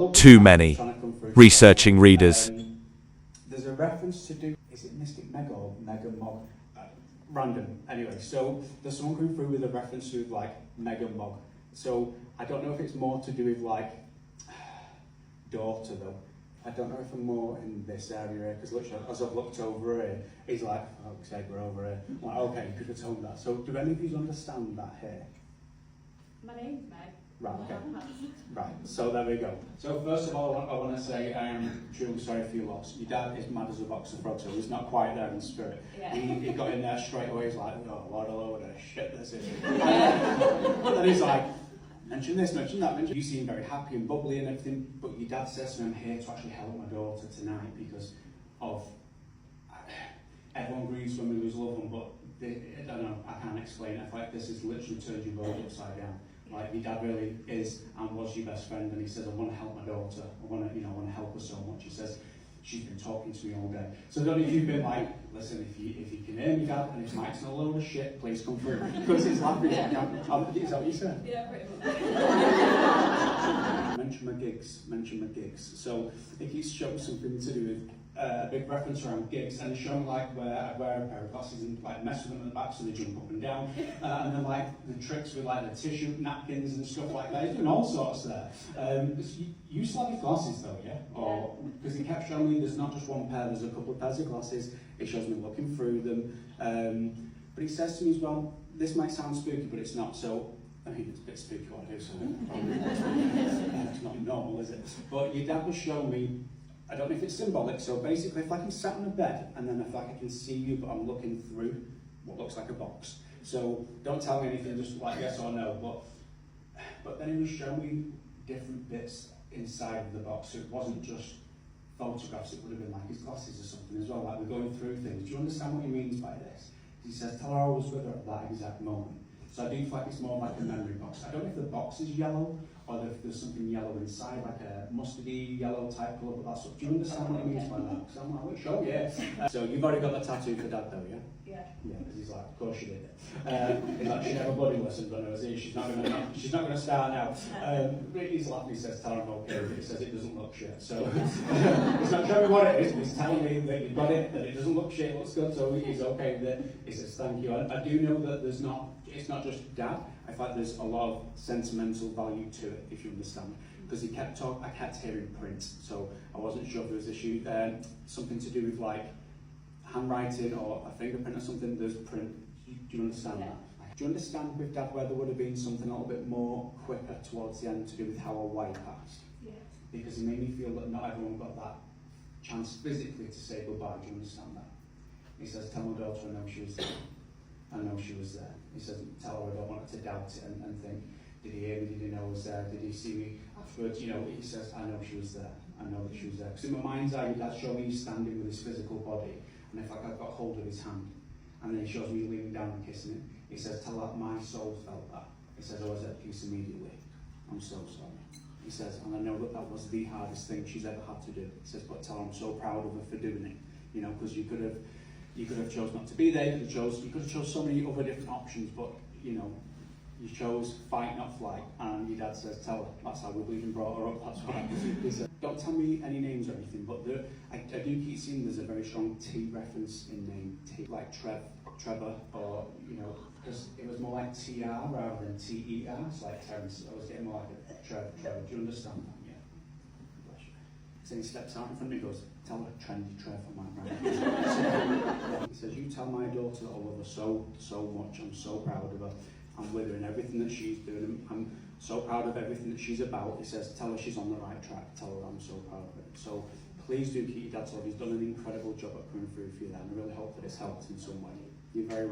Too many researching readers. There's a reference to do, is it Mystic Meg or Mega Mog? Random. Anyway, so there's someone coming through with a reference to like Mega Mog. So I don't know if it's more to do with like daughter though. I don't know if I'm more in this area here, because literally as I've looked over here, he's like, oh, okay, we're over here. I'm like, okay, you could have told me that. So do any of you understand that here? My name's Meg. Right, okay. Right, so there we go. So first of all, I want to say I am truly sorry for your loss. Your dad is mad as a box of frogs, so he's not quite there in spirit. Yeah. He got in there straight away, he's like, oh, what a load of shit this is. But then he's like, mention this, mention that, mention. You seem very happy and bubbly and everything, but your dad says to me, I'm here to actually help my daughter tonight because of, everyone grieves when we lose a loved one, but I don't know, I can't explain it. I feel like this has literally turned your world upside down. Like, your dad really is and was your best friend, and he says, I want to help my daughter, I want to help her so much. He says, she's been talking to me all day. So I don't know if you've been like, listen, if you can hear me, Dad, and his mic's not a load of shit, please come through. Because he's laughing. Is that what you said? Yeah, pretty much. Mention my gigs. So if he's showing something to do with a big reference around gigs, and he's showing like where I wear a pair of glasses and like mess with them at the back so they jump up and down, and then like the tricks with like the tissue napkins and stuff like that. He's doing all sorts there. You still have your glasses though, yeah? Or because he kept showing me there's not just one pair, there's a couple of pairs of glasses. He shows me looking through them, but he says to me as well, this might sound spooky, but it's not. So I mean, it's a bit spooky what I do, so it's not normal, is it? But your dad was showing me, I don't know if it's symbolic, so basically if I can sat on a bed and then if I can see you but I'm looking through what looks like a box. So don't tell me anything, just like yes or no, but then he was showing me different bits inside of the box, so it wasn't just photographs, it would have been like his glasses or something as well, like we're going through things. Do you understand what he means by this? He says, tell her I was with her at that exact moment. So I do feel like it's more like a memory box. I don't know if the box is yellow or if there's something yellow inside, like a mustardy yellow type colour, but that's what, do you understand what he means by that? Because I'm like, wait, show, yeah. So you've already got the tattoo for Dad though, yeah? Yeah. Yeah, because he's like, of course you did. He's like, she never bloody listened, but I was here, she's not going to start now. He's laughing, he says, tell her I'm okay, but he says it doesn't look shit. So he's not showing me what it is, but he's telling me that you've got it, that it doesn't look shit, it looks good, so he's okay with it. He says, thank you. I do know that it's not just Dad. I find there's a lot of sentimental value to it, if you understand. Because he kept talking, I kept hearing print, so I wasn't sure if there was issue, something to do with like handwriting or a fingerprint or something. There's print. Do you understand that? Do you understand with Dad where there would have been something a little bit more quicker towards the end to do with how a wife passed? Yeah. Because it made me feel that not everyone got that chance physically to say goodbye. Do you understand that? He says, tell my daughter I know she was there. I know she was there. He says, tell her I don't want her to doubt it and think, did he hear me, did he know I was there, did he see me afterwards? You know, he says, I know she was there. I know that she was there. Because in my mind's eye, Dad showed me he's standing with his physical body, and if like I got hold of his hand, and then he shows me leaning down and kissing it. He says, tell her my soul felt that. He says, I was at peace immediately. I'm so sorry. He says, and I know that that was the hardest thing she's ever had to do. He says, but tell her I'm so proud of her for doing it. You know, because you could have chose not to be there, you could have chose so many other different options, but you know, you chose fight, not flight, and your dad says, tell her, that's how we believe and brought her up, that's why. He said, don't tell me any names or anything, but I do keep seeing there's a very strong T reference in name, T, like Trevor, or, you know, because it was more like TR rather than TER, it's like Terence, I was getting more like a Trevor, do you understand that? Yeah. Bless you. So he steps out in front of me and goes, tell her trendy Trev, I'm like, right. He says, you tell my daughter that I love her so much, I'm so proud of her. I'm with her in everything that she's doing. I'm so proud of everything that she's about. He says, tell her she's on the right track. Tell her I'm so proud of it. So please do keep your dad told. He's done an incredible job at coming through for you there, and I really hope that it's helped in some way. You're very